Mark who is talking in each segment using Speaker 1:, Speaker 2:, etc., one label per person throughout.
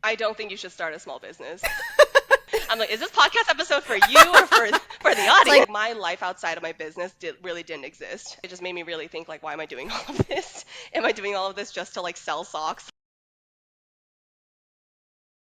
Speaker 1: I don't think you should start a small business. I'm like, is this podcast episode for you or for the audience? Like, my life outside of my business really didn't exist. It just made me really think, like, why am I doing all of this? Am I doing all of this just to like sell socks?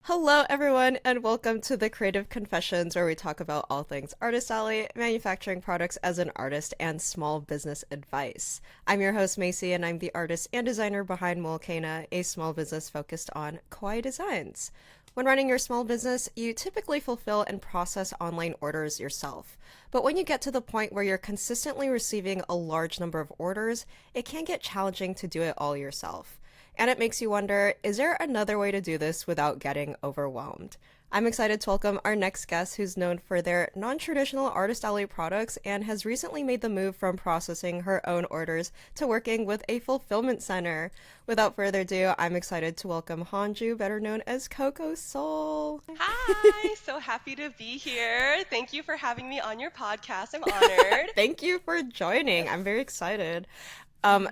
Speaker 2: Hello, everyone, and welcome to the Creative Confessions, where we talk about all things artist alley, manufacturing products as an artist, and small business advice. I'm your host, Macy, and I'm the artist and designer behind Mualcaina, a small business focused on kawaii designs. When running your small business, you typically fulfill and process online orders yourself. But when you get to the point where you're consistently receiving a large number of orders, it can get challenging to do it all yourself. And it makes you wonder, is there another way to do this without getting overwhelmed? I'm excited to welcome our next guest, who's known for their non-traditional artist alley products and has recently made the move from processing her own orders to working with a fulfillment center. Without further ado, I'm excited to welcome Hanju, better known as Kokoseoul.
Speaker 1: Hi, so happy to be here. Thank you for having me on your podcast. I'm honored.
Speaker 2: Thank you for joining. I'm very excited.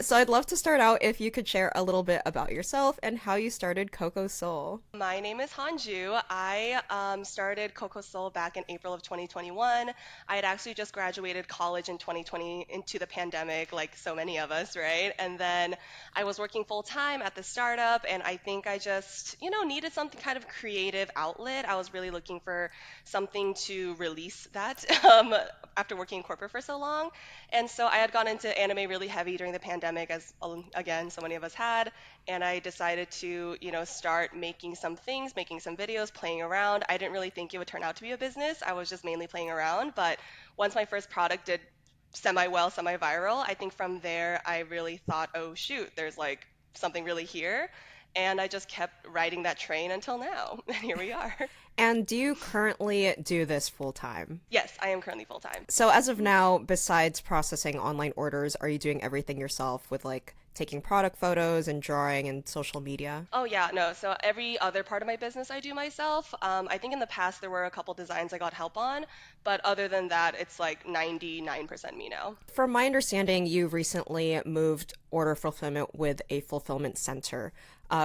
Speaker 2: So I'd love to start out if you could share a little bit about yourself and how you started Kokoseoul.
Speaker 1: My name is Hanju. I started Kokoseoul back in April of 2021. I had actually just graduated college in 2020 into the pandemic, like so many of us, right? And then I was working full time at the startup, and I think I just, needed something kind of creative outlet. I was really looking for something to release that after working in corporate for so long. And so I had gone into anime really heavy during the pandemic, as again, so many of us had, and I decided to, start making some things, making some videos, playing around. I didn't really think it would turn out to be a business. I was just mainly playing around. But once my first product did semi well, semi viral, I think from there I really thought, oh shoot, there's like something really here. And I just kept riding that train until now. And here we are.
Speaker 2: And do you currently do this full time?
Speaker 1: Yes, I am currently full time.
Speaker 2: So as of now, besides processing online orders, are you doing everything yourself with like taking product photos and drawing and social media?
Speaker 1: Oh yeah, no. So every other part of my business I do myself. I think in the past there were a couple designs I got help on, but other than that, it's like 99% me now.
Speaker 2: From my understanding, you recently moved order fulfillment with a fulfillment center.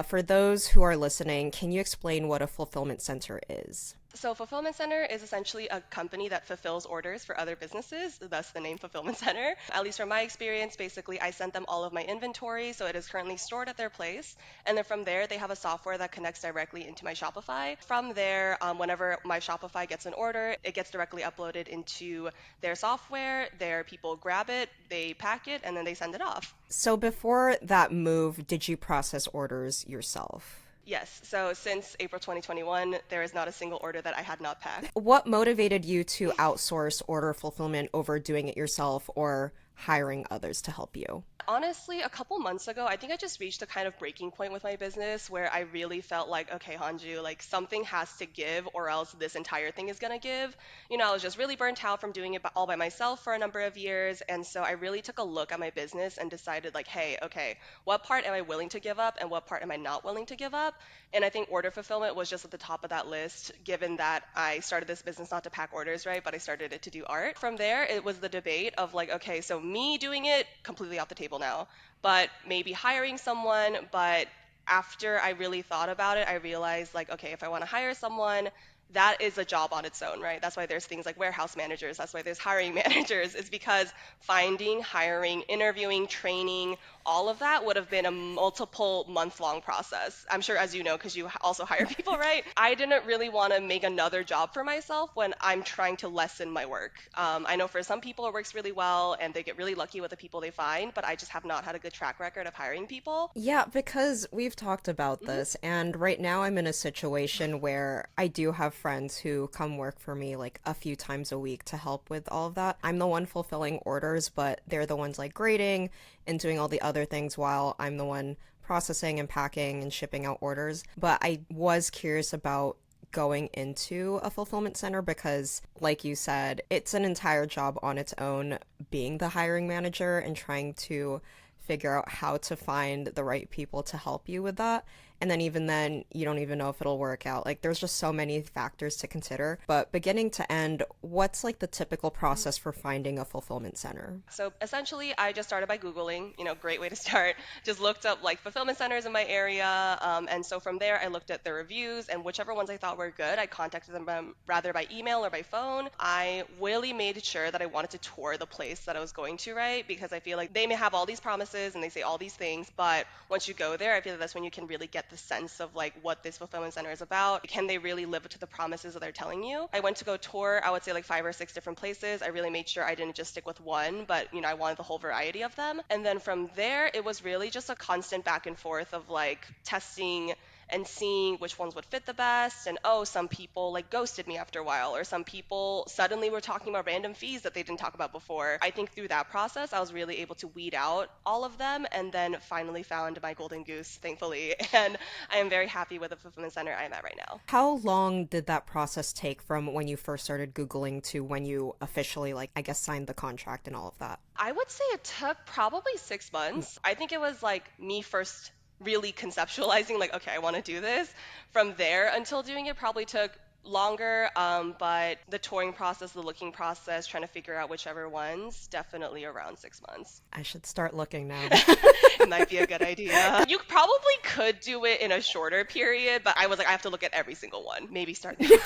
Speaker 2: For those who are listening, can you explain what a fulfillment center is?
Speaker 1: So, Fulfillment Center is essentially a company that fulfills orders for other businesses, thus the name Fulfillment Center. At least from my experience, basically, I sent them all of my inventory, so it is currently stored at their place. And then from there, they have a software that connects directly into my Shopify. From there, whenever my Shopify gets an order, it gets directly uploaded into their software. Their people grab it, they pack it, and then they send it off.
Speaker 2: So before that move, did you process orders yourself?
Speaker 1: Yes, so since April 2021, there is not a single order that I had not packed.
Speaker 2: What motivated you to outsource order fulfillment over doing it yourself or hiring others to help you?
Speaker 1: Honestly, a couple months ago, I think I just reached a kind of breaking point with my business where I really felt like, okay, Hanju, like something has to give or else this entire thing is gonna give. I was just really burnt out from doing it all by myself for a number of years. And so I really took a look at my business and decided, like, hey, okay, what part am I willing to give up and what part am I not willing to give up? And I think order fulfillment was just at the top of that list, given that I started this business not to pack orders, right? But I started it to do art. From there, it was the debate of like, okay, so me doing it completely off the table now, but maybe hiring someone. But after I really thought about it, I realized like, okay, if I want to hire someone, that is a job on its own, right? That's why there's things like warehouse managers. That's why there's hiring managers. It's because finding, hiring, interviewing, training, all of that would have been a multiple month-long process. I'm sure, as you know, because you also hire people, right? I didn't really want to make another job for myself when I'm trying to lessen my work. I know for some people it works really well and they get really lucky with the people they find, but I just have not had a good track record of hiring people.
Speaker 2: Yeah, because we've talked about
Speaker 1: Mhm.
Speaker 2: this, and right now I'm in a situation where I do have friends who come work for me like a few times a week to help with all of that. I'm the one fulfilling orders, but they're the ones like grading and doing all the other things while I'm the one processing and packing and shipping out orders. But I was curious about going into a fulfillment center because, like you said, it's an entire job on its own being the hiring manager and trying to figure out how to find the right people to help you with that. And then even then, you don't even know if it'll work out. Like there's just so many factors to consider. But beginning to end, what's like the typical process for finding a fulfillment center?
Speaker 1: So essentially, I just started by Googling, great way to start. Just looked up like fulfillment centers in my area. And so from there, I looked at the reviews and whichever ones I thought were good, I contacted them rather by email or by phone. I really made sure that I wanted to tour the place that I was going to, right? Because I feel like they may have all these promises and they say all these things, but once you go there, I feel like that's when you can really get the sense of like what this fulfillment center is about. Can they really live up to the promises that they're telling you? I went to go tour, I would say like 5 or 6 different places. I really made sure I didn't just stick with one, but I wanted the whole variety of them. And then from there, it was really just a constant back and forth of like testing and seeing which ones would fit the best. And oh, some people like ghosted me after a while, or some people suddenly were talking about random fees that they didn't talk about before. I think through that process, I was really able to weed out all of them and then finally found my golden goose, thankfully. And I am very happy with the fulfillment center I'm at right now.
Speaker 2: How long did that process take from when you first started Googling to when you officially, like, I guess, signed the contract and all of that?
Speaker 1: I would say it took probably 6 months. I think it was like me first really conceptualizing, like, okay, I want to do this. From there until doing it probably took longer, but the touring process, the looking process, trying to figure out whichever ones, definitely around 6 months.
Speaker 2: I should start looking now.
Speaker 1: It might be a good idea. You probably could do it in a shorter period, but I was like, I have to look at every single one. Maybe start there.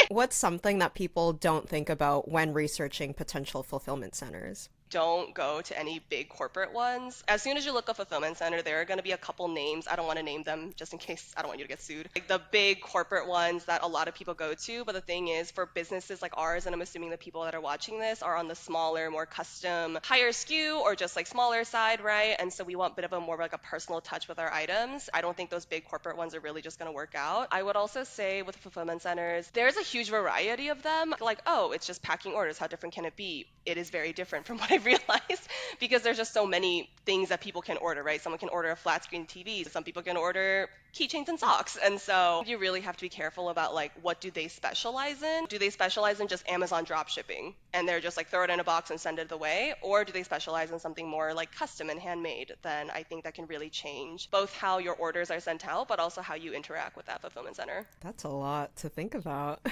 Speaker 2: What's something that people don't think about when researching potential fulfillment centers?
Speaker 1: Don't go to any big corporate ones. As soon as you look up fulfillment center, there are going to be a couple names. I don't want to name them just in case I don't want you to get sued. Like the big corporate ones that a lot of people go to. But the thing is, for businesses like ours, and I'm assuming the people that are watching this are on the smaller, more custom, higher SKU or just like smaller side, right? And so we want a bit of a more like a personal touch with our items. I don't think those big corporate ones are really just going to work out. I would also say with fulfillment centers, there's a huge variety of them. Like, oh, it's just packing orders. How different can it be? It is very different from what I realized because there's just so many things that people can order, right? Someone can order a flat screen TV. Some people can order keychains and socks. And so you really have to be careful about like what do they specialize in? Do they specialize in just Amazon drop shipping and they're just like throw it in a box and send it away? Or do they specialize in something more like custom and handmade? Then I think that can really change both how your orders are sent out, but also how you interact with that fulfillment center.
Speaker 2: That's a lot to think about.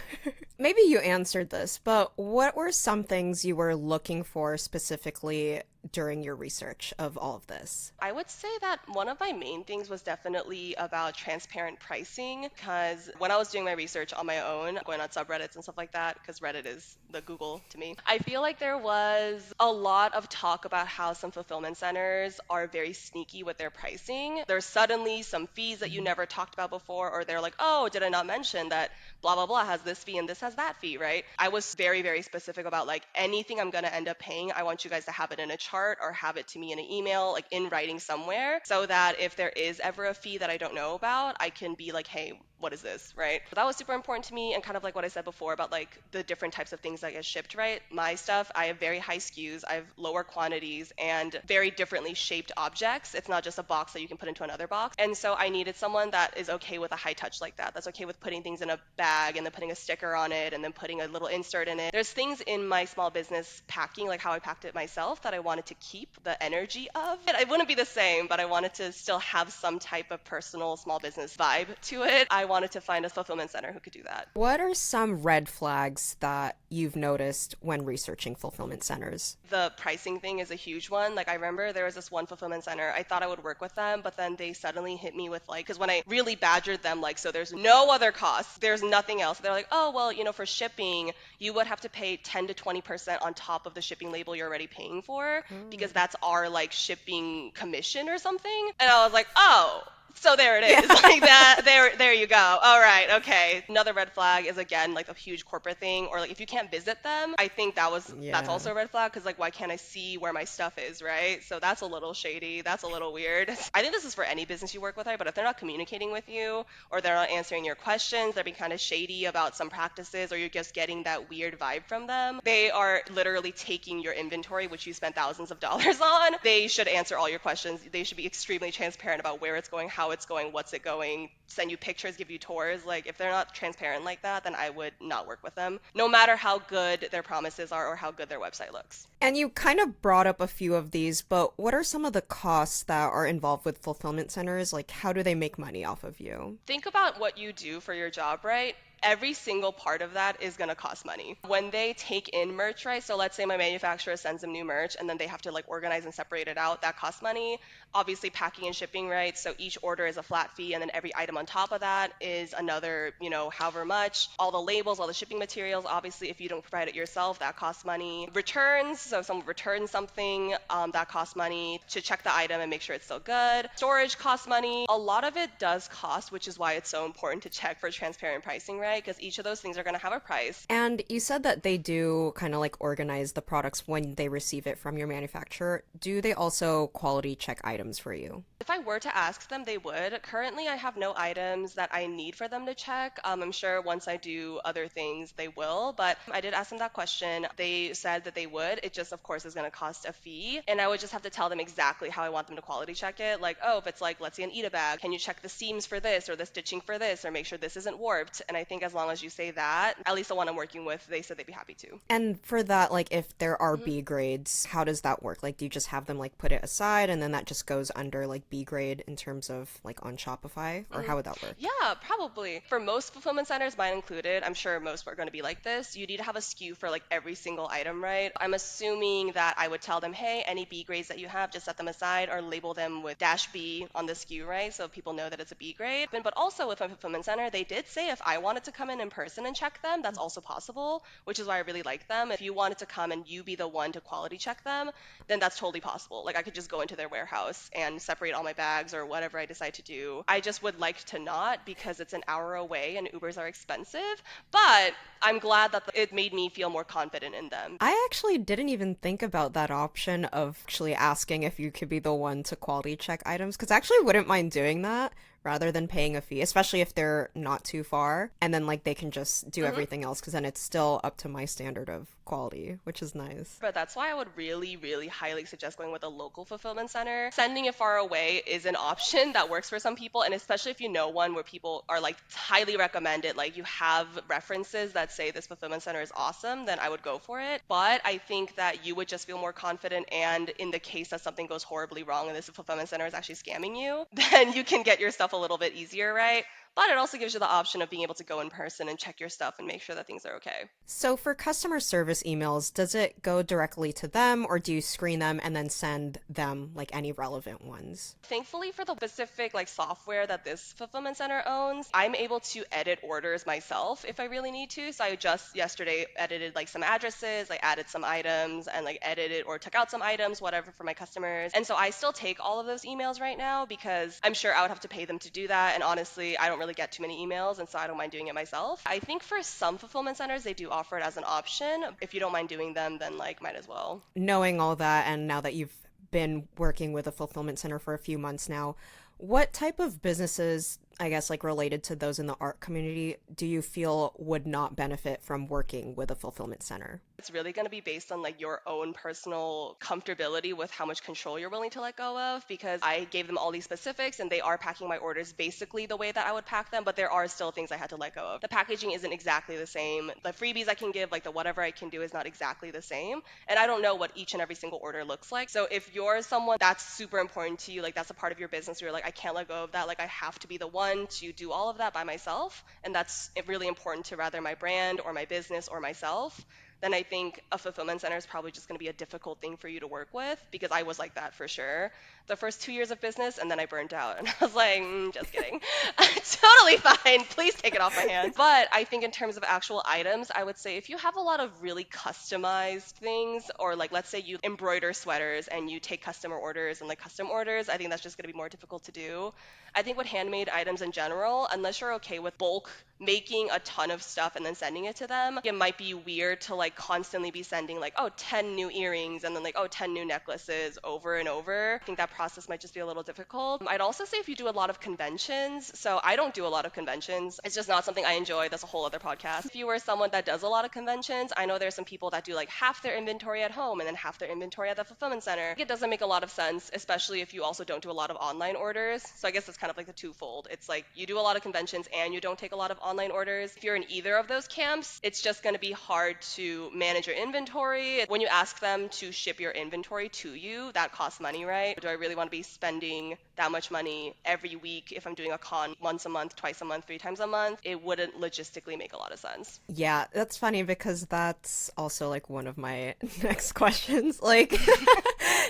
Speaker 2: Maybe you answered this, but what were some things you were looking for specifically during your research of all of this?
Speaker 1: I would say that one of my main things was definitely about transparent pricing because when I was doing my research on my own, going on subreddits and stuff like that, because Reddit is the Google to me, I feel like there was a lot of talk about how some fulfillment centers are very sneaky with their pricing. There's suddenly some fees that you never talked about before, or they're like, oh, did I not mention that blah, blah, blah has this fee and this has that fee, right? I was very, very specific about like anything I'm going to end up paying, I want you guys to have it in a chart or have it to me in an email, like in writing somewhere, so that if there is ever a fee that I don't know about, I can be like, hey, what is this, right? But that was super important to me, and kind of like what I said before about like the different types of things that get shipped, right? My stuff, I have very high SKUs, I have lower quantities and very differently shaped objects. It's not just a box that you can put into another box. And so I needed someone that is okay with a high touch like that. That's okay with putting things in a bag and then putting a sticker on it and then putting a little insert in it. There's things in my small business packing, like how I packed it myself, that I wanted to keep the energy of. It wouldn't be the same, but I wanted to still have some type of personal small business vibe to it. I wanted to find a fulfillment center who could do that.
Speaker 2: What are some red flags that you've noticed when researching fulfillment centers?
Speaker 1: The pricing thing is a huge one. Like I remember there was this one fulfillment center. I thought I would work with them, but then they suddenly hit me with like, because when I really badgered them, like, so there's no other costs, there's nothing else. They're like, oh, well, for shipping, you would have to pay 10 to 20% on top of the shipping label you're already paying for because that's our like shipping commission or something. And I was like, oh, so there it is.
Speaker 2: Yeah.
Speaker 1: Like that, there you go. All right, okay. Another red flag is again like a huge corporate thing, or like if you can't visit them, I think that's
Speaker 2: Yeah.
Speaker 1: also a red flag because like why can't I see where my stuff is, right? So that's a little shady. That's a little weird. I think this is for any business you work with, right? But if they're not communicating with you or they're not answering your questions, they're being kind of shady about some practices, or you're just getting that weird vibe from them. They are literally taking your inventory, which you spent thousands of dollars on. They should answer all your questions. They should be extremely transparent about where it's going, how how it's going, what's it going, send you pictures, give you tours. Like, if they're not transparent like that, then I would not work with them, no matter how good their promises are or how good their website looks.
Speaker 2: And you kind of brought up a few of these, but what are some of the costs that are involved with fulfillment centers? Like, how do they make money off of you?
Speaker 1: Think about what you do for your job, right? Every single part of that is going to cost money. When they take in merch, right? So let's say my manufacturer sends them new merch and then they have to like organize and separate it out. That costs money. Obviously, packing and shipping, right? So each order is a flat fee, and then every item on top of that is another, however much. All the labels, all the shipping materials, obviously, if you don't provide it yourself, that costs money. Returns, so if someone returns something, that costs money to check the item and make sure it's still good. Storage costs money. A lot of it does cost, which is why it's so important to check for transparent pricing, right? Because each of those things are going to have a price.
Speaker 2: And you said that they do kind of like organize the products when they receive it from your manufacturer. Do they also quality check items for you?
Speaker 1: If I were to ask them, they would. Currently, I have no items that I need for them to check. I'm sure once I do other things, they will. But I did ask them that question. They said that they would. It just, of course, is going to cost a fee. And I would just have to tell them exactly how I want them to quality check it. Like, oh, if it's like, let's say an Ita bag, can you check the seams for this or the stitching for this or make sure this isn't warped? And I think as long as you say that, at least the one I'm working with, they said they'd be happy to.
Speaker 2: And for that, like if there are
Speaker 1: Mhm.
Speaker 2: B grades, how does that work? Like, do you just have them like put it aside and then that just goes under like B grade in terms of like on Shopify? Or how
Speaker 1: Mhm.
Speaker 2: would that work?
Speaker 1: Yeah, probably. For most fulfillment centers, mine included, I'm sure most are going to be like this. You need to have a SKU for like every single item, right? I'm assuming that I would tell them, hey, any B grades that you have, just set them aside or label them with dash B on the SKU, right? So people know that it's a B grade. But also with my fulfillment center, they did say if I wanted to come in person and check them, that's also possible, which is why I really like them. If you wanted to come and you be the one to quality check them, then that's totally possible. Like I could just go into their warehouse and separate all my bags or whatever I decide to do. I just would like to not because it's an hour away and Ubers are expensive, but I'm glad that it made me feel more confident in them.
Speaker 2: I actually didn't even think about that option of actually asking if you could be the one to quality check items, because I actually wouldn't mind doing that rather than paying a fee, especially if they're not too far. And then, like, they can just do
Speaker 1: Mhm.
Speaker 2: everything else, because then it's still up to my standard of quality, which is nice.
Speaker 1: But that's why I would really, really highly suggest going with a local fulfillment center. Sending it far away is an option that works for some people, and especially if you know one where people are like highly recommended, like you have references that say this fulfillment center is awesome, then I would go for it. But I think that you would just feel more confident, and in the case that something goes horribly wrong and this fulfillment center is actually scamming you, then you can get your stuff a little bit easier, right? But it also gives you the option of being able to go in person and check your stuff and make sure that things are okay.
Speaker 2: So for customer service emails, does it go directly to them or do you screen them and then send them like any relevant ones?
Speaker 1: Thankfully for the specific like software that this fulfillment center owns, I'm able to edit orders myself if I really need to. So I just yesterday edited like some addresses, I added some items and like edited or took out some items, whatever for my customers. And so I still take all of those emails right now because I'm sure I would have to pay them to do that. And honestly, I don't really get too many emails, and so I don't mind doing it myself. I think for some fulfillment centers, they do offer it as an option. If you don't mind doing them, then like might as well.
Speaker 2: Knowing all that, and now that you've been working with a fulfillment center for a few months now, what type of businesses, I guess, like related to those in the art community, do you feel would not benefit from working with a fulfillment center?
Speaker 1: It's really going to be based on like your own personal comfortability with how much control you're willing to let go of, because I gave them all these specifics and they are packing my orders basically the way that I would pack them, but there are still things I had to let go of. The packaging isn't exactly the same. The freebies I can give, like the whatever I can do, is not exactly the same. And I don't know what each and every single order looks like. So if you're someone that's super important to you, like that's a part of your business, you're like, I can't let go of that. Like I have to be the one to do all of that by myself. And that's really important to rather my brand or my business or myself, then I think a fulfillment center is probably just going to be a difficult thing for you to work with, because I was like that for sure. The first 2 years of business, and then I burned out. And I was like, just kidding. Totally fine. Please take it off my hands. But I think in terms of actual items, I would say if you have a lot of really customized things, or like let's say you embroider sweaters and you take customer orders and like custom orders, I think that's just going to be more difficult to do. I think with handmade items in general, unless you're okay with bulk making a ton of stuff and then sending it to them, it might be weird to like like constantly be sending like, oh, 10 new earrings and then like, oh, 10 new necklaces over and over. I think that process might just be a little difficult. I'd also say if you do a lot of conventions, so I don't do a lot of conventions. It's just not something I enjoy. That's a whole other podcast. If you were someone that does a lot of conventions, I know there's some people that do like half their inventory at home and then half their inventory at the fulfillment center. It doesn't make a lot of sense, especially if you also don't do a lot of online orders. So I guess it's kind of like the twofold. It's like you do a lot of conventions and you don't take a lot of online orders. If you're in either of those camps, it's just going to be hard to manage your inventory. When you ask them to ship your inventory to you, that costs money, right? Do I really want to be spending that much money every week if I'm doing a con once a month, twice a month, 3 times a month? It wouldn't logistically make a lot of sense.
Speaker 2: Yeah, that's funny because that's also like one of my next questions. Like,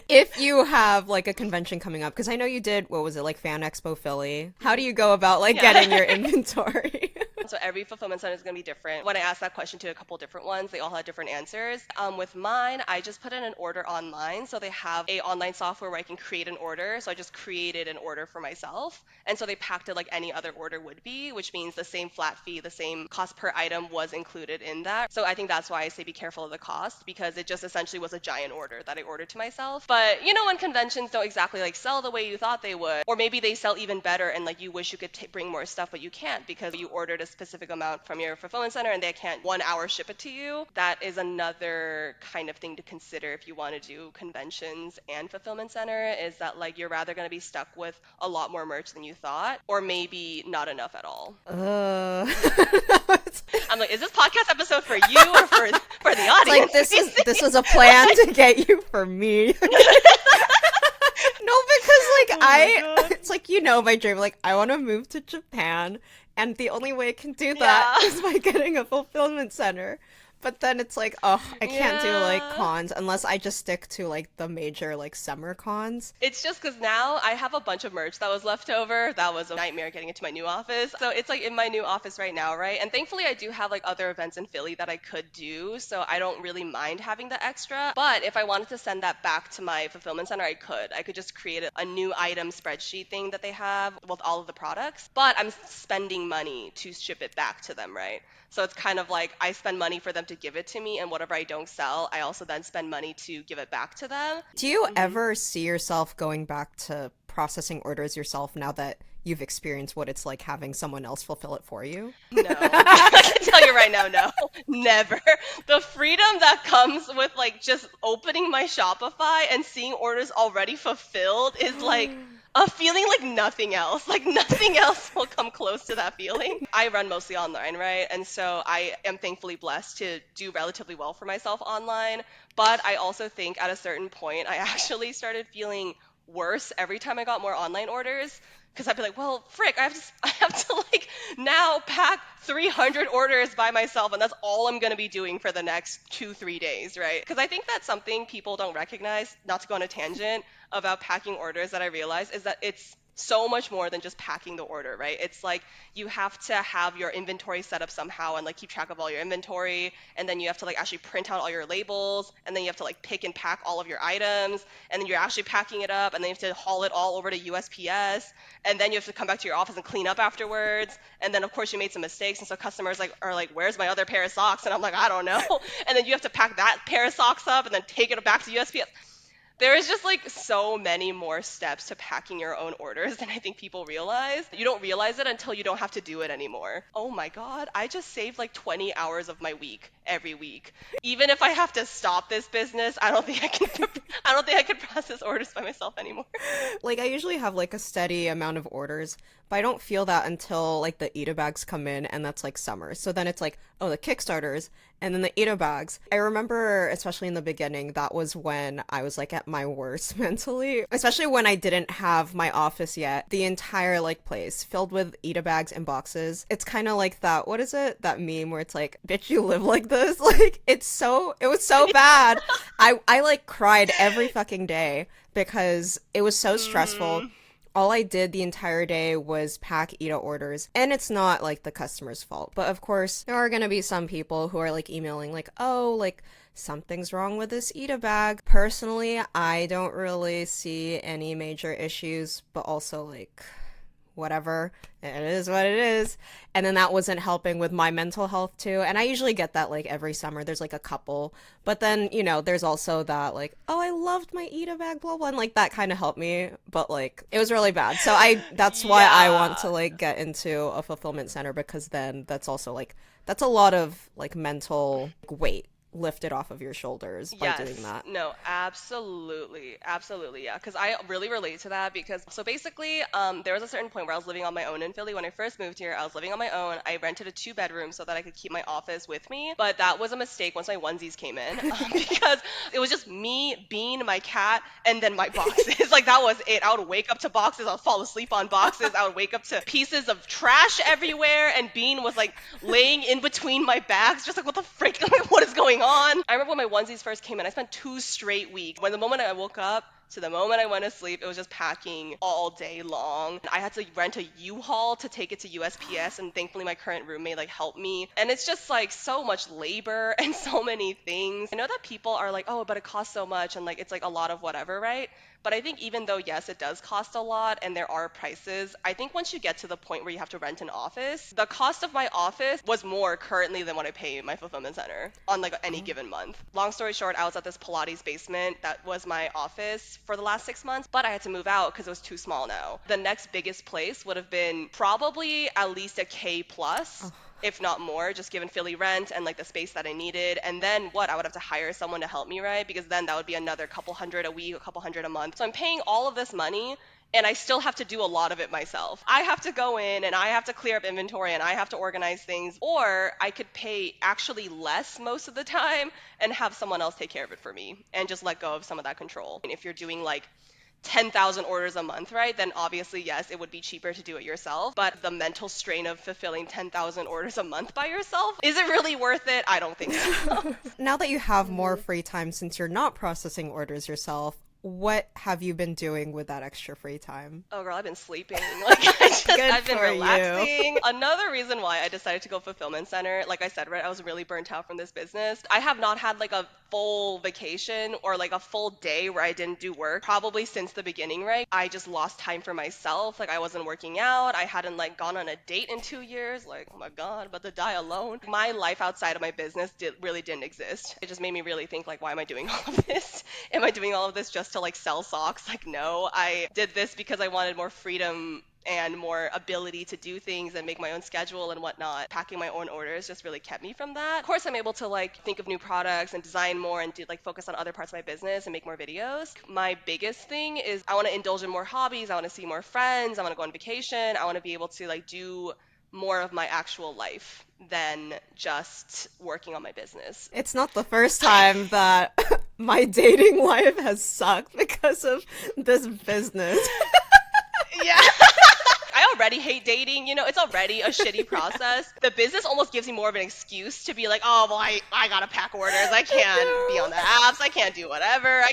Speaker 2: if you have like a convention coming up, because I know you did, what was it, like Fan Expo Philly? How do you go about like
Speaker 1: Yeah.
Speaker 2: getting your inventory?
Speaker 1: So every fulfillment center is going to be different. When I asked that question to a couple different ones, they all had different answers. With mine, I just put in an order online. So they have a online software where I can create an order. So I just created an order for myself. And so they packed it like any other order would be, which means the same flat fee, the same cost per item was included in that. So I think that's why I say be careful of the cost, because it just essentially was a giant order that I ordered to myself. But you know, when conventions don't exactly like sell the way you thought they would, or maybe they sell even better and like you wish you could bring more stuff, but you can't because you ordered a specific amount from your fulfillment center and they can't 1 hour ship it to you. That is another kind of thing to consider if you want to do conventions and fulfillment center, is that like you're rather going to be stuck with a lot more merch than you thought, or maybe not enough at all.
Speaker 2: Uh,
Speaker 1: I'm like, is this podcast episode for you or for the
Speaker 2: it's like
Speaker 1: audience?
Speaker 2: this was a plan to get you for me. No, because like
Speaker 1: Oh my God.
Speaker 2: it's like, you know, my dream, like I want to move to Japan, and the only way I can do that
Speaker 1: Yeah.
Speaker 2: is by getting a fulfillment center. But then it's like, oh, I can't do like
Speaker 1: Yeah.
Speaker 2: cons unless I just stick to like the major like summer cons.
Speaker 1: It's just because now I have a bunch of merch that was left over. That was a nightmare getting into my new office. So it's like in my new office right now, right? And thankfully, I do have like other events in Philly that I could do. So I don't really mind having the extra. But if I wanted to send that back to my fulfillment center, I could. I could just create a new item spreadsheet thing that they have with all of the products. But I'm spending money to ship it back to them, right? So it's kind of like I spend money for them to give it to me, and whatever I don't sell, I also then spend money to give it back to them.
Speaker 2: Do you
Speaker 1: Hmm.
Speaker 2: ever see yourself going back to processing orders yourself now that you've experienced what it's like having someone else fulfill it for you?
Speaker 1: No. I can tell you right now, no. Never. The freedom that comes with like just opening my Shopify and seeing orders already fulfilled is like a feeling like nothing else. Like nothing else will come close to that feeling. I run mostly online, right? And so I am thankfully blessed to do relatively well for myself online. But I also think at a certain point, I actually started feeling worse every time I got more online orders, because I'd be like, well, frick, I have to like now pack 300 orders by myself, and that's all I'm going to be doing for the next 2, 3 days, right? Because I think that's something people don't recognize, not to go on a tangent about packing orders, that I realize is that it's so much more than just packing the order, right? It's like you have to have your inventory set up somehow and like keep track of all your inventory, and then you have to like actually print out all your labels, and then you have to like pick and pack all of your items, and then you're actually packing it up, and then you have to haul it all over to USPS, and then you have to come back to your office and clean up afterwards, and then of course you made some mistakes, and so customers like are like, where's my other pair of socks? And I'm like, I don't know. And then you have to pack that pair of socks up and then take it back to USPS. There is just like so many more steps to packing your own orders than I think people realize. You don't realize it until you don't have to do it anymore. Oh my God, I just saved like 20 hours of my week every week. Even if I have to stop this business, I don't think I can I don't think I could process orders by myself anymore.
Speaker 2: Like I usually have like a steady amount of orders, but I don't feel that until like the Ita bags come in, and that's like summer. So then it's like, oh, the Kickstarters and then the Ita bags. I remember, especially in the beginning, that was when I was like at my worst mentally, especially when I didn't have my office yet. The entire like place filled with Ita bags and boxes. It's kind of like that, what is it? That meme where it's like, bitch, you live like this. Like it was so bad. I like cried every fucking day because it was so stressful.
Speaker 1: Mm.
Speaker 2: All I did the entire day was pack Ida orders. And it's not like the customer's fault. But of course, there are going to be some people who are like emailing like, oh, like something's wrong with this Ida bag. Personally, I don't really see any major issues, but also like, whatever, it is what it is. And then that wasn't helping with my mental health too. And I usually get that like every summer. There's like a couple. But then, there's also that like, oh, I loved my Eda bag, blah blah, and like that kind of helped me, but like it was really bad. So I that's why I want
Speaker 1: Yeah.
Speaker 2: to like get into a fulfillment center, because then that's also like that's a lot of like mental weight lifted off of your shoulders by doing
Speaker 1: Yes,
Speaker 2: that.
Speaker 1: no, absolutely, absolutely, yeah. Because I really relate to that because so basically, there was a certain point where I was living on my own in Philly. When I first moved here, I was living on my own. I rented a two-bedroom so that I could keep my office with me. But that was a mistake once my onesies came in, because it was just me, Bean, my cat, and then my boxes. Like that was it. I would wake up to boxes. I would fall asleep on boxes. I would wake up to pieces of trash everywhere, and Bean was like laying in between my bags, just like what the frick, like, what is going on? I remember when my onesies first came in, I spent 2 straight weeks. When the moment I woke up to the moment I went to sleep, it was just packing all day long. I had to rent a U-Haul to take it to USPS, and thankfully my current roommate like helped me. And it's just like so much labor and so many things. I know that people are like, oh, but it costs so much, and like it's like a lot of whatever, right? But I think even though, yes, it does cost a lot and there are prices, I think once you get to the point where you have to rent an office, the cost of my office was more currently than what I pay in my fulfillment center on like any given month. Long story short, I was at this Pilates basement that was my office for the last 6 months, but I had to move out because it was too small now. The next biggest place would have been probably at least a K plus, if not more, just given Philly rent and like the space that I needed. And then what? I would have to hire someone to help me, right? Because then that would be another couple hundred a week, a couple hundred a month. So I'm paying all of this money and I still have to do a lot of it myself. I have to go in and I have to clear up inventory and I have to organize things, or I could pay actually less most of the time and have someone else take care of it for me and just let go of some of that control. And if you're doing like 10,000 orders a month, right? Then obviously, yes, it would be cheaper to do it yourself. But the mental strain of fulfilling 10,000 orders a month by yourself, is it really worth it? I don't think so.
Speaker 2: Now that you have more
Speaker 1: Mhm.
Speaker 2: free time since you're not processing orders yourself, what have you been doing with that extra free time?
Speaker 1: Oh girl, I've been sleeping. Like
Speaker 2: Good
Speaker 1: I've been
Speaker 2: for you.
Speaker 1: relaxing. Another reason why I decided to go fulfillment center, like I said, right, I was really burnt out from this business. I have not had like a full vacation or like a full day where I didn't do work probably since the beginning, right? I just lost time for myself. Like I wasn't working out. I hadn't like gone on a date in 2 years. Like, oh my God, but to die alone. My life outside of my business really didn't exist. It just made me really think like, why am I doing all of this? Am I doing all of this just to like sell socks? Like, no, I did this because I wanted more freedom and more ability to do things and make my own schedule and whatnot. Packing my own orders just really kept me from that. Of course, I'm able to like think of new products and design more and do like focus on other parts of my business and make more videos. My biggest thing is I want to indulge in more hobbies. I want to see more friends. I want to go on vacation. I want to be able to like do more of my actual life than just working on my business.
Speaker 2: It's not the first time that my dating life has sucked because of this business.
Speaker 1: Yeah. I already hate dating. It's already a shitty process. The business almost gives me more of an excuse to be like, oh, well, I gotta pack orders. I
Speaker 2: I
Speaker 1: can't be on the apps. I can't do whatever.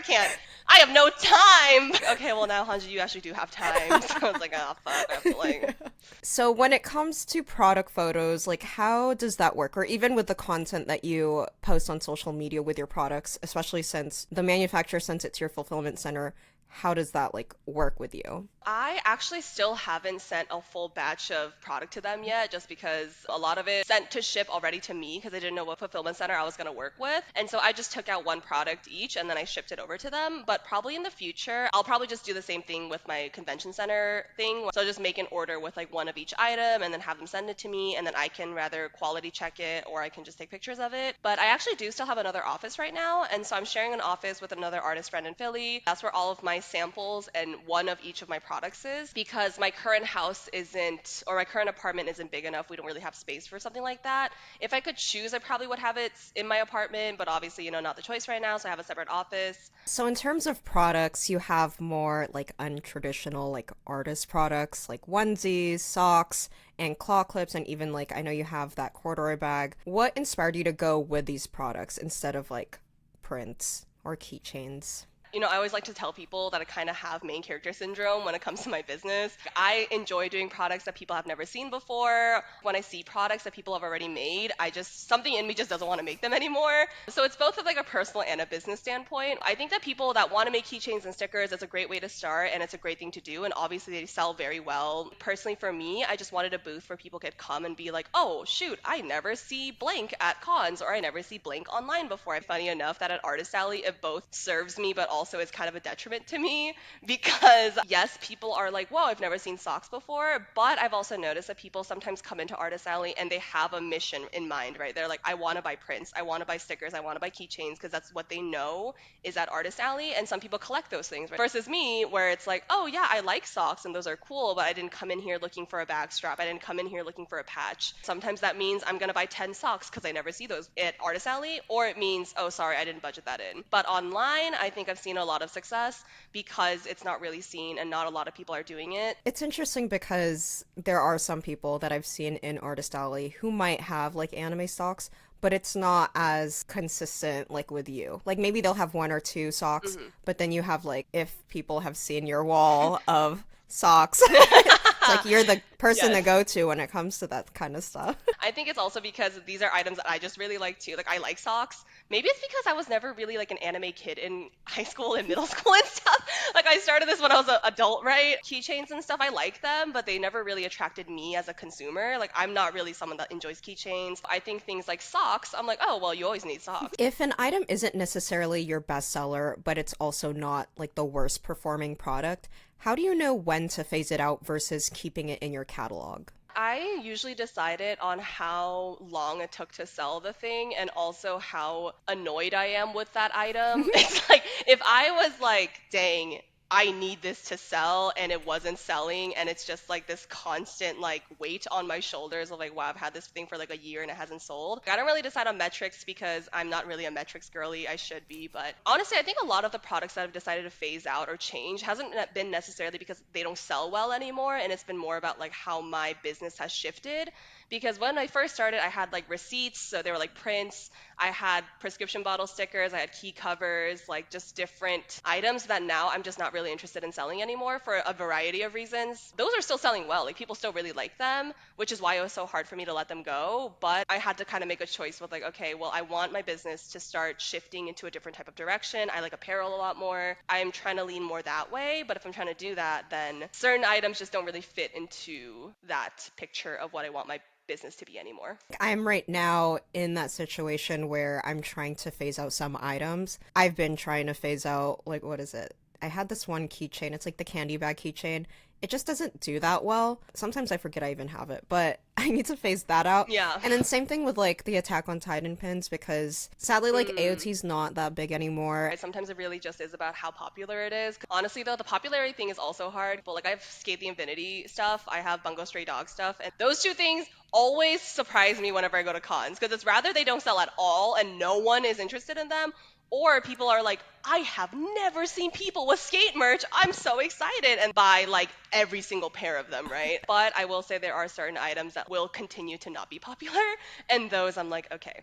Speaker 1: I have no time. Okay, well, now, Hanji, you actually do have time. So I was like, oh, fuck. I have to, like,
Speaker 2: know. So when it comes to product photos, like how does that work? Or even with the content that you post on social media with your products, especially since the manufacturer sends it to your fulfillment center, how does that like work with you?
Speaker 1: I actually still haven't sent a full batch of product to them yet, just because a lot of it sent to ship already to me because I didn't know what fulfillment center I was going to work with. And so I just took out one product each and then I shipped it over to them. But probably in the future, I'll probably just do the same thing with my convention center thing. So just make an order with like one of each item and then have them send it to me. And then I can rather quality check it or I can just take pictures of it. But I actually do still have another office right now. And so I'm sharing an office with another artist friend in Philly. That's where all of my samples and one of each of my products is, because my current house isn't, or my current apartment isn't big enough. We don't really have space for something like that. If I could choose, I probably would have it in my apartment, but obviously, not the choice right now. So I have a separate office.
Speaker 2: So in terms of products, you have more like untraditional like artist products like onesies, socks, and claw clips, and even like I know you have that corduroy bag. What inspired you to go with these products instead of like prints or keychains?
Speaker 1: I always like to tell people that I kind of have main character syndrome when it comes to my business. I enjoy doing products that people have never seen before. When I see products that people have already made, something in me just doesn't want to make them anymore. So it's both of like a personal and a business standpoint. I think that people that want to make keychains and stickers, it's a great way to start and it's a great thing to do. And obviously they sell very well. Personally for me, I just wanted a booth where people could come and be like, oh shoot, I never see blank at cons or I never see blank online before. Funny enough that at Artist Alley, it both serves me but also is kind of a detriment to me because yes, people are like, whoa, I've never seen socks before. But I've also noticed that people sometimes come into Artist Alley and they have a mission in mind, right? They're like, I want to buy prints, I want to buy stickers, I want to buy keychains because that's what they know is at Artist Alley. And some people collect those things, right? Versus me, where it's like, oh yeah, I like socks and those are cool, but I didn't come in here looking for a bag strap. I didn't come in here looking for a patch. Sometimes that means I'm going to buy 10 socks because I never see those at Artist Alley, or it means, oh, sorry, I didn't budget that in. But online, I think I've seen a lot of success because it's not really seen and not a lot of people are doing it.
Speaker 2: It's interesting because there are some people that I've seen in Artist Alley who might have like anime socks, but it's not as consistent like with you. Like maybe they'll have one or two socks,
Speaker 1: Mhm.
Speaker 2: but then you have like, if people have seen your wall of socks, it's like you're the person to
Speaker 1: Yes.
Speaker 2: go to when it comes to that kind of stuff.
Speaker 1: I think it's also because these are items that I just really like too. Like I like socks. Maybe it's because I was never really like an anime kid in high school and middle school and stuff. Like I started this when I was an adult, right? Keychains and stuff, I like them, but they never really attracted me as a consumer. Like I'm not really someone that enjoys keychains. I think things like socks, I'm like, oh well, you always need socks.
Speaker 2: If an item isn't necessarily your bestseller, but it's also not like the worst performing product, how do you know when to phase it out versus keeping it in your catalog?
Speaker 1: I usually decide it on how long it took to sell the thing and also how annoyed I am with that item. It's like if I was like, dang, I need this to sell and it wasn't selling and it's just like this constant like weight on my shoulders of like, wow, I've had this thing for like a year and it hasn't sold. I don't really decide on metrics because I'm not really a metrics girly. I should be, but honestly, I think a lot of the products that I've decided to phase out or change hasn't been necessarily because they don't sell well anymore, and it's been more about like how my business has shifted. Because when I first started, I had like receipts, so they were like prints. I had prescription bottle stickers, I had key covers, like just different items that now I'm just not really interested in selling anymore for a variety of reasons. Those are still selling well, like people still really like them, which is why it was so hard for me to let them go. But I had to kind of make a choice with like, okay, well, I want my business to start shifting into a different type of direction. I like apparel a lot more. I'm trying to lean more that way, but if I'm trying to do that, then certain items just don't really fit into that picture of what I want my business to be anymore.
Speaker 2: I'm right now in that situation where I'm trying to phase out some items. I've been trying to phase out, like, what is it? I had this one keychain. It's like the candy bag keychain. It just doesn't do that well. Sometimes I forget I even have it, but I need to phase that out.
Speaker 1: Yeah.
Speaker 2: And then same thing with like the Attack on Titan pins because sadly like
Speaker 1: Mm.
Speaker 2: AOT's not that big anymore.
Speaker 1: Sometimes it really just is about how popular it is. Honestly, though, the popularity thing is also hard. But like, I have Skate the Infinity stuff, I have Bungo Stray Dog stuff, and those two things always surprise me whenever I go to cons because it's rather they don't sell at all and no one is interested in them, or people are like, I have never seen people with skate merch. I'm so excited and buy like every single pair of them, right? But I will say there are certain items that will continue to not be popular, and those I'm like, okay,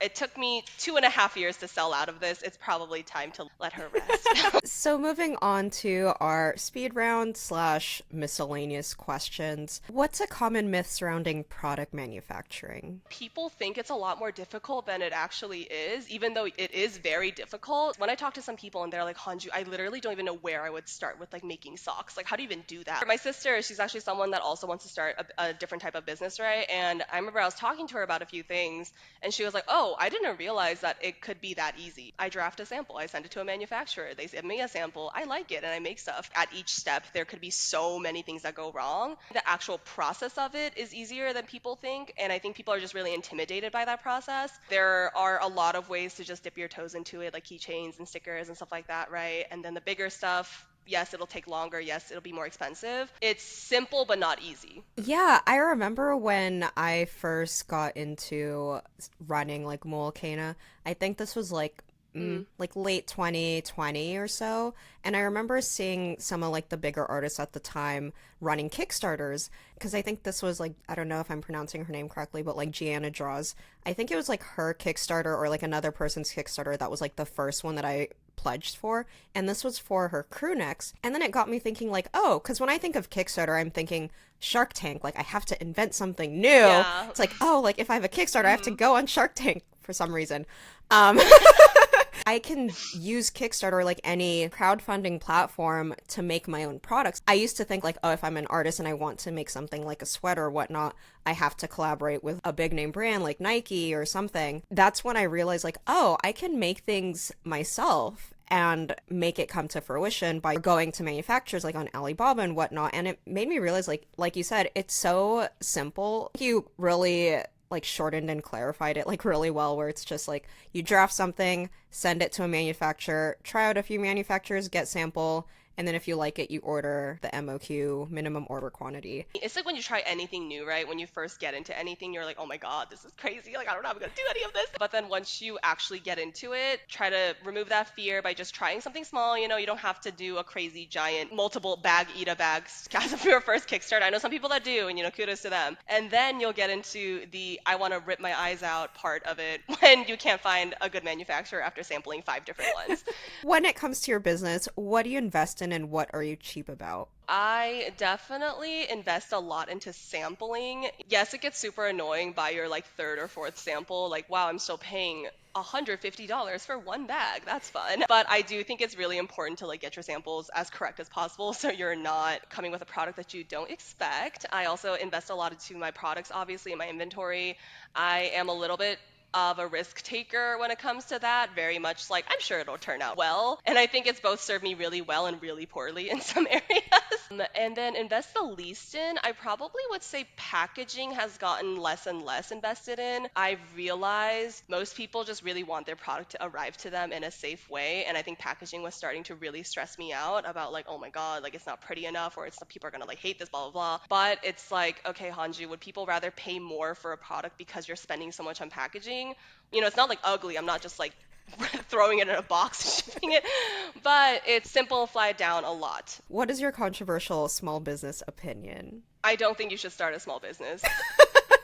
Speaker 1: it took me 2.5 years to sell out of this. It's probably time to let her rest.
Speaker 2: So moving on to our speed round slash miscellaneous questions. What's a common myth surrounding product manufacturing?
Speaker 1: People think it's a lot more difficult than it actually is, even though it is very difficult. When I talk to some people and they're like, Hanju, I literally don't even know where I would start with like making socks. Like, how do you even do that? My sister, she's actually someone that also wants to start a different type of business, right? And I remember I was talking to her about a few things and she was like, oh, I didn't realize that it could be that easy. I draft a sample, I send it to a manufacturer, they send me a sample, I like it, and I make stuff. At each step, there could be so many things that go wrong. The actual process of it is easier than people think, and I think people are just really intimidated by that process. There are a lot of ways to just dip your toes into it, like keychains and stickers and stuff like that, right? And then the bigger stuff, yes, it'll take longer. Yes, it'll be more expensive. It's simple, but not easy.
Speaker 2: Yeah, I remember when I first got into running like Mualcaina. I think this was like
Speaker 1: Mm.
Speaker 2: like late 2020 or so. And I remember seeing some of like the bigger artists at the time running Kickstarters because I think this was like, I don't know if I'm pronouncing her name correctly, but like Gianna Draws. I think it was like her Kickstarter or like another person's Kickstarter that was like the first one that I pledged for, and this was for her crew necks. And then it got me thinking like, oh, because when I think of Kickstarter, I'm thinking Shark Tank, like I have to invent something new.
Speaker 1: Yeah.
Speaker 2: It's like, oh, like if I have a Kickstarter, I have to
Speaker 1: Hmm.
Speaker 2: go on Shark Tank for some reason. um I can use Kickstarter or like any crowdfunding platform to make my own products. I used to think like, oh, if I'm an artist and I want to make something like a sweater or whatnot, I have to collaborate with a big name brand like Nike or something. That's when I realized like, oh, I can make things myself and make it come to fruition by going to manufacturers like on Alibaba and whatnot. And it made me realize like you said, it's so simple. You really like shortened and clarified it like really well, where it's just like you draft something, send it to a manufacturer, try out a few manufacturers, get sample, and then if you like it, you order the MOQ, minimum order quantity.
Speaker 1: It's like when you try anything new, right? When you first get into anything, you're like, oh my God, this is crazy. Like, I don't know how I'm going to do any of this. But then once you actually get into it, try to remove that fear by just trying something small. You don't have to do a crazy, giant, multiple bag, eat a bag as of your first Kickstarter. I know some people that do, and, kudos to them. And then you'll get into the I want to rip my eyes out part of it when you can't find a good manufacturer after sampling 5 different ones.
Speaker 2: When it comes to your business, what do you invest in and what are you cheap about?
Speaker 1: I definitely invest a lot into sampling. Yes, it gets super annoying by your like third or fourth sample. Like, wow, I'm still paying $150 for one bag. That's fun. But I do think it's really important to like get your samples as correct as possible so you're not coming with a product that you don't expect. I also invest a lot into my products, obviously, in my inventory. I am a little bit of a risk taker when it comes to that, very much like I'm sure it'll turn out well. And I think it's both served me really well and really poorly in some areas. And then invest the least in, I probably would say packaging has gotten less and less invested in. I've realized most people just really want their product to arrive to them in a safe way. And I think packaging was starting to really stress me out about like, oh my God, like it's not pretty enough or it's people are gonna like hate this, blah, blah, blah. But it's like, okay, Hanju, would people rather pay more for a product because you're spending so much on packaging? It's not like ugly. I'm not just like throwing it in a box and shipping it, but it's simplified down a lot.
Speaker 2: What is your controversial small business opinion?
Speaker 1: I don't think you should start a small business.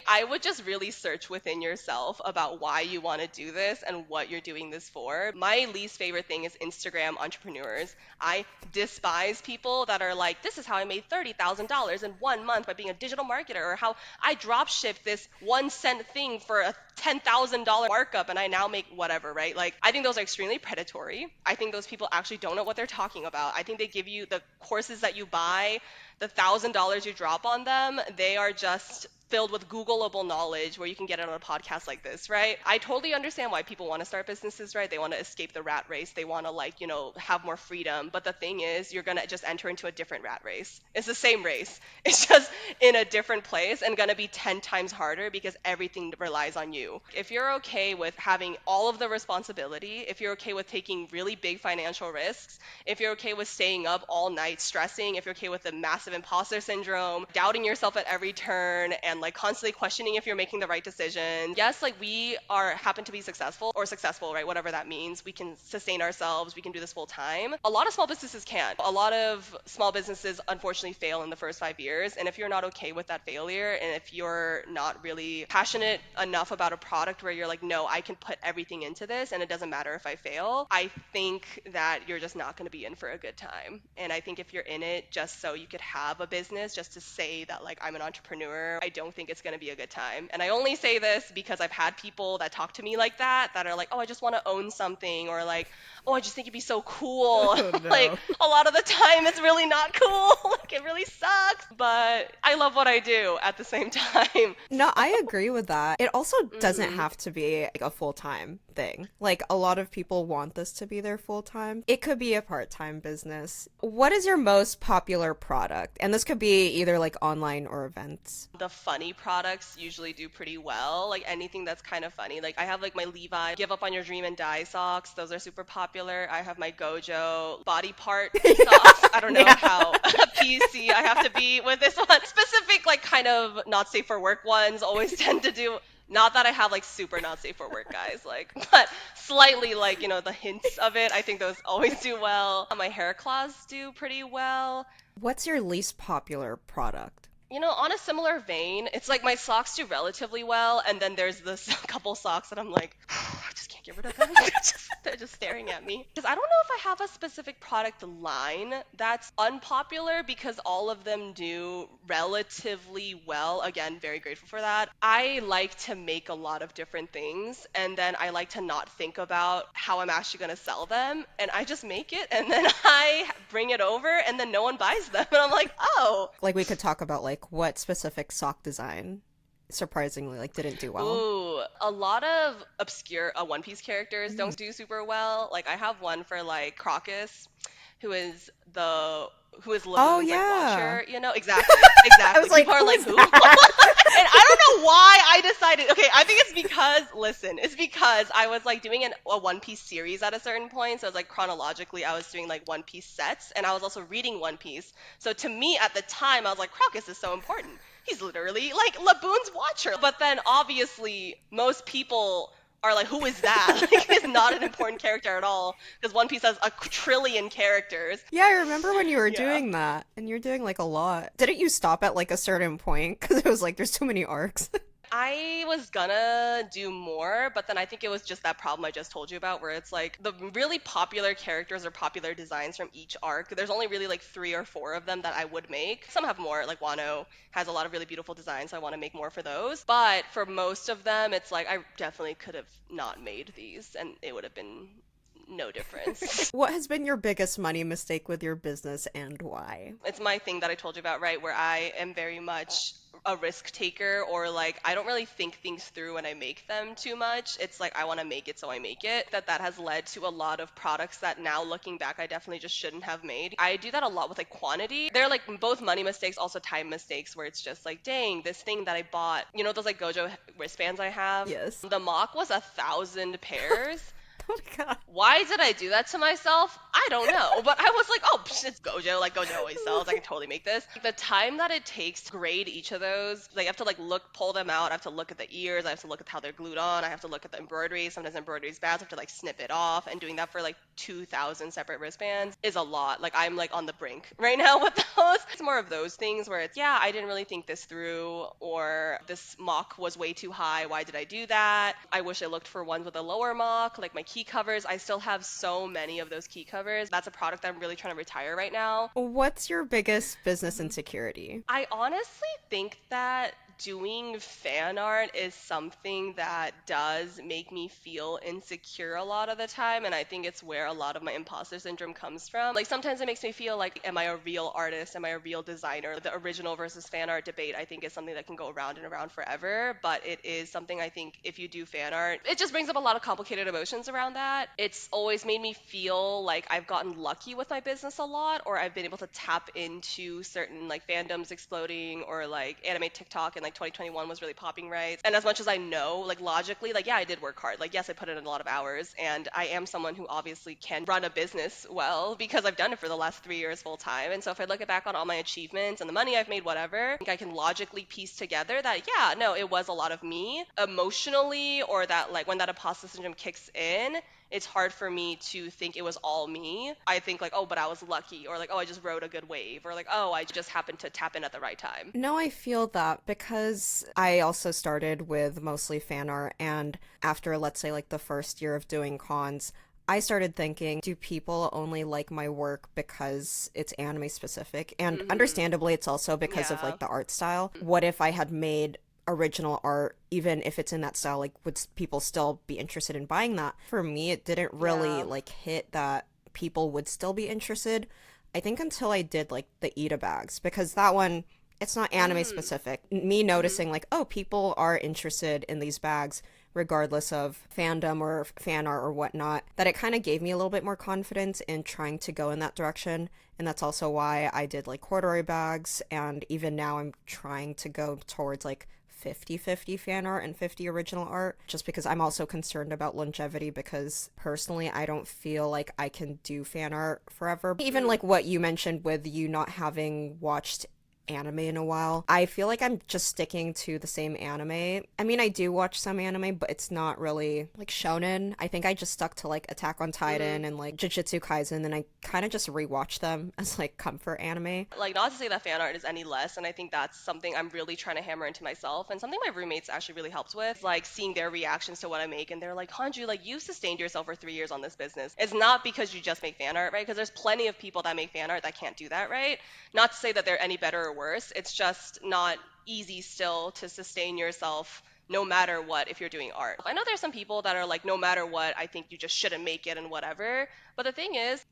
Speaker 1: I would just really search within yourself about why you want to do this and what you're doing this for. My least favorite thing is Instagram entrepreneurs. I despise people that are like, this is how I made $30,000 in 1 month by being a digital marketer, or how I drop shipped this 1 cent thing for a $10,000 markup and I now make whatever, right? Like, I think those are extremely predatory. I think those people actually don't know what they're talking about. I think they give you the courses that you buy, the $1,000 you drop on them, they are just filled with Googleable knowledge where you can get it on a podcast like this, right? I totally understand why people want to start businesses, right? They want to escape the rat race. They want to like, have more freedom. But the thing is, you're going to just enter into a different rat race. It's the same race. It's just in a different place and going to be 10 times harder because everything relies on you. If you're okay with having all of the responsibility, if you're okay with taking really big financial risks, if you're okay with staying up all night stressing, if you're okay with the massive imposter syndrome, doubting yourself at every turn, and like constantly questioning if you're making the right decision. Yes, like we are happen to be successful, right? Whatever that means. We can sustain ourselves. We can do this full time. A lot of small businesses can't. A lot of small businesses unfortunately fail in the first 5 years. And if you're not okay with that failure, and if you're not really passionate enough about a product where you're like, no, I can put everything into this and it doesn't matter if I fail, I think that you're just not going to be in for a good time. And I think if you're in it just so you could have a business, just to say that like I'm an entrepreneur, I don't think it's going to be a good time. And I only say this because I've had people that talk to me like that are like, oh, I just want to own something, or like, oh, I just think it'd be so cool.
Speaker 2: Oh
Speaker 1: Like
Speaker 2: no.
Speaker 1: a lot of the time it's really not cool. Like it really sucks, but I love what I do at the same time.
Speaker 2: No, I agree with that. It also doesn't
Speaker 1: Mhm.
Speaker 2: have to be like a full-time thing. Like a lot of people want this to be their full-time. It could be a part-time business. What is your most popular product? product? And this could be either like online or events.
Speaker 1: The funny products usually do pretty well. Like anything that's kind of funny. Like I have like my Levi Give Up on Your Dream and Die socks. Those are super popular. I have my Gojo body part socks. I don't know
Speaker 2: Yeah.
Speaker 1: how PC I have to be with this one. Specific like kind of not safe for work ones always tend to do. Not that I have like super not safe for work guys, like, but slightly like, the hints of it. I think those always do well. My hair claws do pretty well.
Speaker 2: What's your least popular product?
Speaker 1: On a similar vein, it's like my socks do relatively well, and then there's this couple socks that I'm like, I just can't get rid of them. They're just staring at me. Because I don't know if I have a specific product line that's unpopular because all of them do relatively well. Again, very grateful for that. I like to make a lot of different things, and then I like to not think about how I'm actually going to sell them, and I just make it, and then I bring it over, and then no one buys them, and I'm like, oh.
Speaker 2: Like we could talk about like what specific sock design surprisingly like didn't do well.
Speaker 1: Ooh, a lot of obscure One Piece characters don't do super well. Like I have one for like Crocus, who is the who is
Speaker 2: Oh
Speaker 1: Laboon's like
Speaker 2: yeah.
Speaker 1: watcher, Exactly,
Speaker 2: I
Speaker 1: exactly.
Speaker 2: was like,
Speaker 1: People are
Speaker 2: who
Speaker 1: like,
Speaker 2: is
Speaker 1: who?
Speaker 2: that?
Speaker 1: And I don't know why I decided. Okay, I think it's because, listen, it's because I was like doing a One Piece series at a certain point. So it's like chronologically, I was doing like One Piece sets, and I was also reading One Piece. So to me at the time, I was like, Crocus is so important. He's literally like Laboon's watcher. But then obviously, most people are like, who is that? Like, he's not an important character at all because One Piece has a trillion characters.
Speaker 2: Yeah, I remember when you were
Speaker 1: Yeah.
Speaker 2: doing that, and you're doing like a lot. Didn't you stop at like a certain point? Because it was like there's too many arcs.
Speaker 1: I was gonna do more, but then I think it was just that problem I just told you about, where it's like the really popular characters or popular designs from each arc. There's only really like three or four of them that I would make. Some have more, like Wano has a lot of really beautiful designs, so I want to make more for those. But for most of them, it's like I definitely could have not made these, and it would have been no difference.
Speaker 2: What has been your biggest money mistake with your business and why?
Speaker 1: It's my thing that I told you about, right? Where I am very much a risk taker, or like I don't really think things through when I make them too much. It's like I want to make it, so I make it. That has led to a lot of products that now looking back, I definitely just shouldn't have made. I do that a lot with like quantity. They're like both money mistakes, also time mistakes, where it's just like, dang, this thing that I bought, those like Gojo wristbands I have.
Speaker 2: Yes.
Speaker 1: The mock was 1,000 pairs.
Speaker 2: Oh my god.
Speaker 1: Why did I do that to myself? I don't know. But I was like, oh, it's Gojo. Like, Gojo always sells. I can totally make this. Like, the time that it takes to grade each of those, like, I have to, like, pull them out. I have to look at the ears. I have to look at how they're glued on. I have to look at the embroidery. Sometimes embroidery is bad. So I have to, like, snip it off. And doing that for, like, 2,000 separate wristbands is a lot. Like, I'm, like, on the brink right now with those. It's more of those things where it's, yeah, I didn't really think this through, or this mock was way too high. Why did I do that? I wish I looked for ones with a lower mock, like my key covers. I still have so many of those key covers. That's a product that I'm really trying to retire right now.
Speaker 2: What's your biggest business insecurity?
Speaker 1: I honestly think that doing fan art is something that does make me feel insecure a lot of the time, and I think it's where a lot of my imposter syndrome comes from. Like sometimes it makes me feel like, am I a real artist? Am I a real designer? The original versus fan art debate, I think, is something that can go around and around forever, but it is something I think if you do fan art, it just brings up a lot of complicated emotions around that. It's always made me feel like I've gotten lucky with my business a lot, or I've been able to tap into certain like fandoms exploding, or like anime TikTok and like 2021 was really popping, right? And as much as I know, like logically, like yeah, I did work hard. Like yes, I put in a lot of hours, and I am someone who obviously can run a business well because I've done it for the last 3 years full time. And so if I look back on all my achievements and the money I've made, whatever, I think I can logically piece together that yeah, no, it was a lot of me emotionally, or that like when that imposter syndrome kicks in, it's hard for me to think it was all me. I think like, oh, but I was lucky, or like, oh, I just rode a good wave, or like, oh, I just happened to tap in at the right time.
Speaker 2: No, I feel that because I also started with mostly fan art, and after, let's say, like the first year of doing cons, I started thinking, do people only like my work because it's anime specific? And understandably, it's also because of
Speaker 1: Yeah.
Speaker 2: like the art style. What if I had made original art, even if it's in that style, like would people still be interested in buying that? For me, it didn't really
Speaker 1: Yeah.
Speaker 2: like hit that people would still be interested. I think until I did like the Ida bags, because that one It's not anime
Speaker 1: Mm.
Speaker 2: specific. Me
Speaker 1: Hmm.
Speaker 2: noticing, like, oh, people are interested in these bags regardless of fandom or fan art or whatnot, that it kind of gave me a little bit more confidence in trying to go in that direction. And that's also why I did like corduroy bags. And even now I'm trying to go towards like 50-50 fan art and 50 original art, just because I'm also concerned about longevity, because personally I don't feel like I can do fan art forever. Even
Speaker 1: Mm.
Speaker 2: like what you mentioned with you not having watched anime in a while, I feel like I'm just sticking to the same anime. I mean, I do watch some anime, but it's not really like shonen. I think I just stuck to like Attack on
Speaker 1: Hmm.
Speaker 2: Titan and like Jujutsu Kaisen, and I kind of just rewatch them as like comfort anime.
Speaker 1: Like, not to say that fan art is any less, and I think that's something I'm really trying to hammer into myself, and something my roommates actually really helped with, like seeing their reactions to what I make, and they're like, Hanju, like you've sustained yourself for 3 years on this business. It's not because you just make fan art, right? Because there's plenty of people that make fan art that can't do that, right? Not to say that they're any better or worse. It's just not easy still to sustain yourself no matter what if you're doing art. I know there's some people that are like, no matter what, I think you just shouldn't make it and whatever. But the thing is,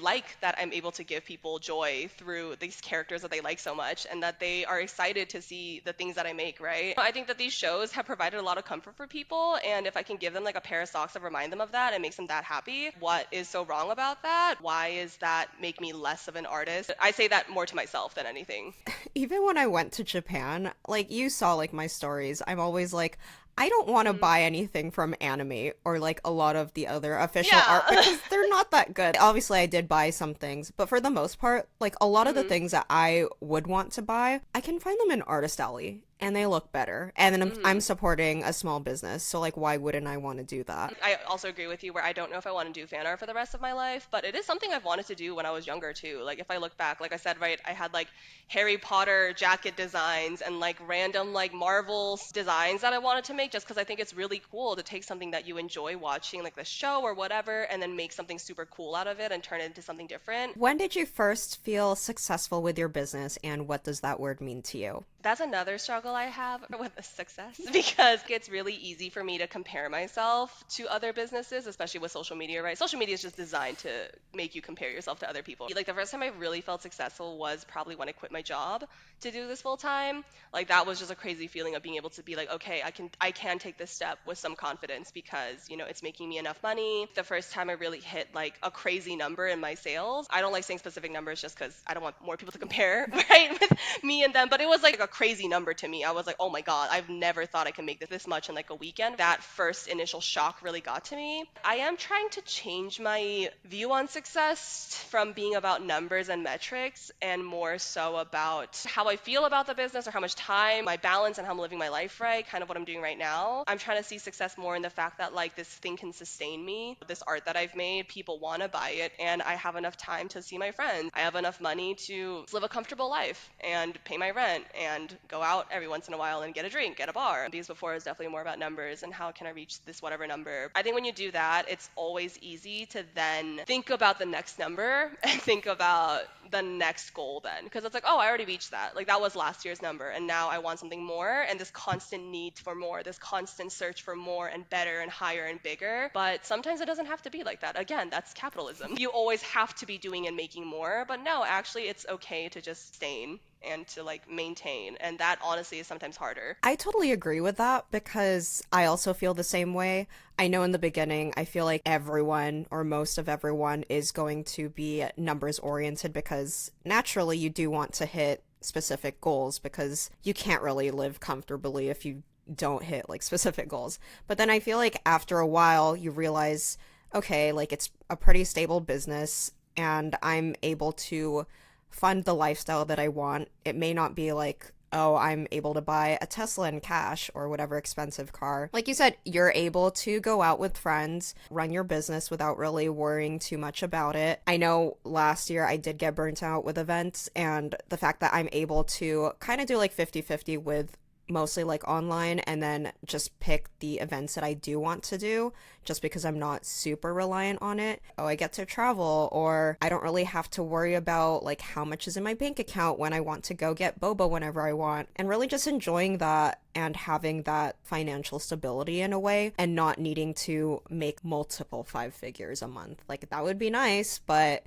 Speaker 1: like that I'm able to give people joy through these characters that they like so much, and that they are excited to see the things that I make, right? I think that these shows have provided a lot of comfort for people, and if I can give them like a pair of socks that remind them of that and makes them that happy, what is so wrong about that? Why is that make me less of an artist? I say that more to myself than anything.
Speaker 2: Even when I went to Japan, like you saw like my stories, I'm always like, I don't want to
Speaker 1: Hmm.
Speaker 2: buy anything from anime or like a lot of the other official art
Speaker 1: Yeah.
Speaker 2: because they're not that good. Obviously, I did buy some things, but for the most part, like a lot of the
Speaker 1: Hmm.
Speaker 2: things that I would want to buy, I can find them in Artist Alley and they look better. And then I'm
Speaker 1: Hmm.
Speaker 2: supporting a small business, so like why wouldn't I want to do that?
Speaker 1: I also agree with you where I don't know if I want to do fan art for the rest of my life, but it is something I've wanted to do when I was younger too. Like if I look back, like I said, right, I had like Harry Potter jacket designs and like random like Marvel designs that I wanted to make just because I think it's really cool to take something that you enjoy watching, like the show or whatever, and then make something super cool out of it and turn it into something different.
Speaker 2: When did you first feel successful with your business and what does that word mean to you?
Speaker 1: That's another struggle I have with the success because it's really easy for me to compare myself to other businesses, especially with social media, right? Social media is just designed to make you compare yourself to other people. Like the first time I really felt successful was probably when I quit my job to do this full time. Like that was just a crazy feeling of being able to be like, okay, I can take this step with some confidence because, it's making me enough money. The first time I really hit like a crazy number in my sales. I don't like saying specific numbers just cuz I don't want more people to compare, right? With me and them, but it was like a crazy number to me. I was like, oh my God, I've never thought I could make this much in like a weekend. That first initial shock really got to me. I am trying to change my view on success from being about numbers and metrics and more so about how I feel about the business or how much time, my balance, and how I'm living my life, right? Kind of what I'm doing right now. I'm trying to see success more in the fact that like this thing can sustain me. This art that I've made, people want to buy it, and I have enough time to see my friends. I have enough money to live a comfortable life and pay my rent and go out every once in a while and get a drink at a bar. Because before it was definitely more about numbers and how can I reach this whatever number. I think when you do that, it's always easy to then think about the next number and think about the next goal then. Because it's like, oh, I already reached that. Like that was last year's number. And now I want something more. And this constant need for more, this constant search for more and better and higher and bigger. But sometimes it doesn't have to be like that. Again, that's capitalism. You always have to be doing and making more. But no, actually, it's okay to just sustain and to like maintain. And that honestly is sometimes harder.
Speaker 2: I totally agree with that because I also feel the same way. I know in the beginning, I feel like everyone or most of everyone is going to be numbers oriented because naturally you do want to hit specific goals because you can't really live comfortably if you don't hit like specific goals. But then I feel like after a while, you realize, okay, like it's a pretty stable business and I'm able to fund the lifestyle that I want. It may not be like, oh, I'm able to buy a Tesla in cash or whatever expensive car. Like you said, you're able to go out with friends, run your business without really worrying too much about it. I know last year I did get burnt out with events, and the fact that I'm able to kind of do like 50-50 with mostly like online and then just pick the events that I do want to do just because I'm not super reliant on it. Oh, I get to travel or I don't really have to worry about like how much is in my bank account when I want to go get boba whenever I want, and really just enjoying that and having that financial stability in a way and not needing to make multiple five figures a month. Like that would be nice, but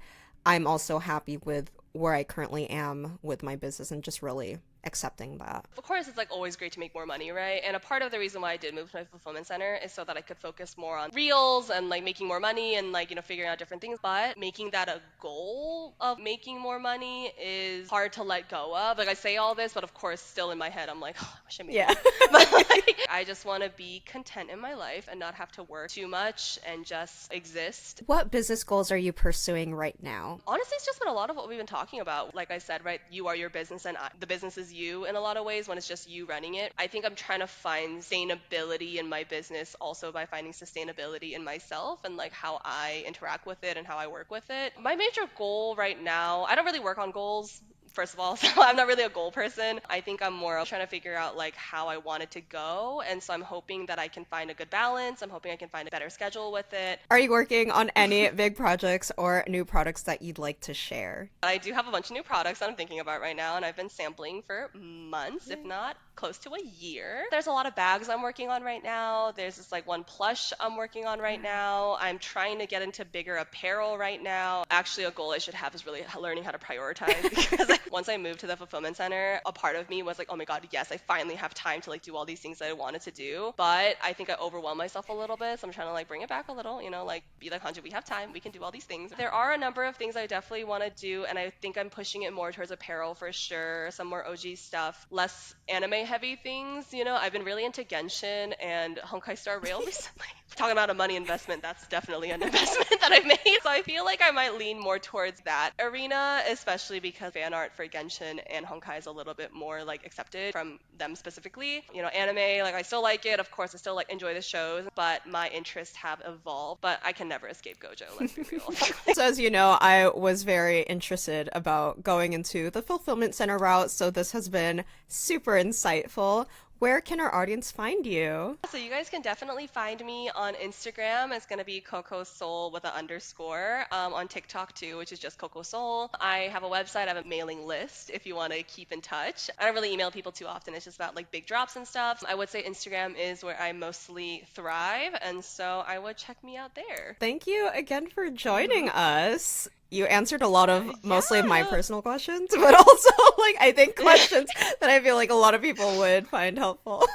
Speaker 2: I'm also happy with where I currently am with my business and just really accepting that.
Speaker 1: Of course, it's like always great to make more money, right? And a part of the reason why I did move to my fulfillment center is so that I could focus more on reels and like making more money and like, figuring out different things. But making that a goal of making more money is hard to let go of. Like I say all this, but of course, still in my head, I'm like, oh, I wish I made
Speaker 2: Yeah.
Speaker 1: more. But like, I just want to be content in my life and not have to work too much and just exist.
Speaker 2: What business goals are you pursuing right now?
Speaker 1: Honestly, it's just been a lot of what we've been talking about. Like I said, right, you are your business and the business is you in a lot of ways when it's just you running it. I think I'm trying to find sustainability in my business also by finding sustainability in myself and like how I interact with it and how I work with it. My major goal right now, I don't really work on goals. First of all, so I'm not really a goal person. I think I'm more of trying to figure out like how I want it to go. And so I'm hoping that I can find a good balance. I'm hoping I can find a better schedule with it.
Speaker 2: Are you working on any big projects or new products that you'd like to share?
Speaker 1: I do have a bunch of new products that I'm thinking about right now, and I've been sampling for months, if
Speaker 2: Yay.
Speaker 1: not close to a year. There's a lot of bags I'm working on right now. There's this like one plush I'm working on right now. I'm trying to get into bigger apparel right now. Actually, a goal I should have is really learning how to prioritize because like, once I moved to the fulfillment center, a part of me was like, oh my God, yes, I finally have time to like do all these things that I wanted to do. But I think I overwhelmed myself a little bit. So I'm trying to like bring it back a little, like be like, Hanju, we have time. We can do all these things. There are a number of things I definitely want to do. And I think I'm pushing it more towards apparel for sure. Some more OG stuff, less anime heavy things. I've been really into Genshin and Honkai Star Rail recently. Talking about a money investment, that's definitely an investment that I've made. So I feel like I might lean more towards that arena, especially because fan art for Genshin and Honkai is a little bit more like accepted from them specifically. Anime, like I still like it. Of course, I still like enjoy the shows, but my interests have evolved. But I can never escape Gojo, let's be real.
Speaker 2: So, as you know, I was very interested about going into the fulfillment center route, so this has been super insightful. Where can our audience find you?
Speaker 1: So you guys can definitely find me on Instagram. It's going to be Kokoseoul with an underscore. On TikTok too, which is just Kokoseoul. I have a website. I have a mailing list if you want to keep in touch. I don't really email people too often. It's just about like big drops and stuff. I would say Instagram is where I mostly thrive. And so I would check me out there.
Speaker 2: Thank you again for joining us. You answered a lot of mostly of my
Speaker 1: Yeah.
Speaker 2: personal questions, but also like I think questions that I feel like a lot of people would find helpful.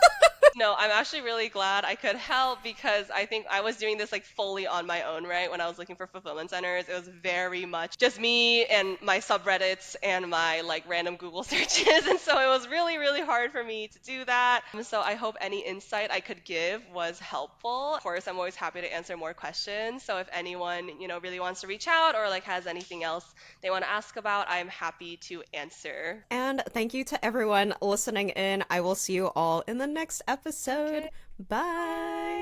Speaker 1: No, I'm actually really glad I could help because I think I was doing this like fully on my own, right? When I was looking for fulfillment centers, it was very much just me and my subreddits and my like random Google searches. And so it was really, really hard for me to do that. So I hope any insight I could give was helpful. Of course, I'm always happy to answer more questions. So if anyone, really wants to reach out or like has anything else they want to ask about, I'm happy to answer.
Speaker 2: And thank you to everyone listening in. I will see you all in the next episode.
Speaker 1: Okay.
Speaker 2: Bye.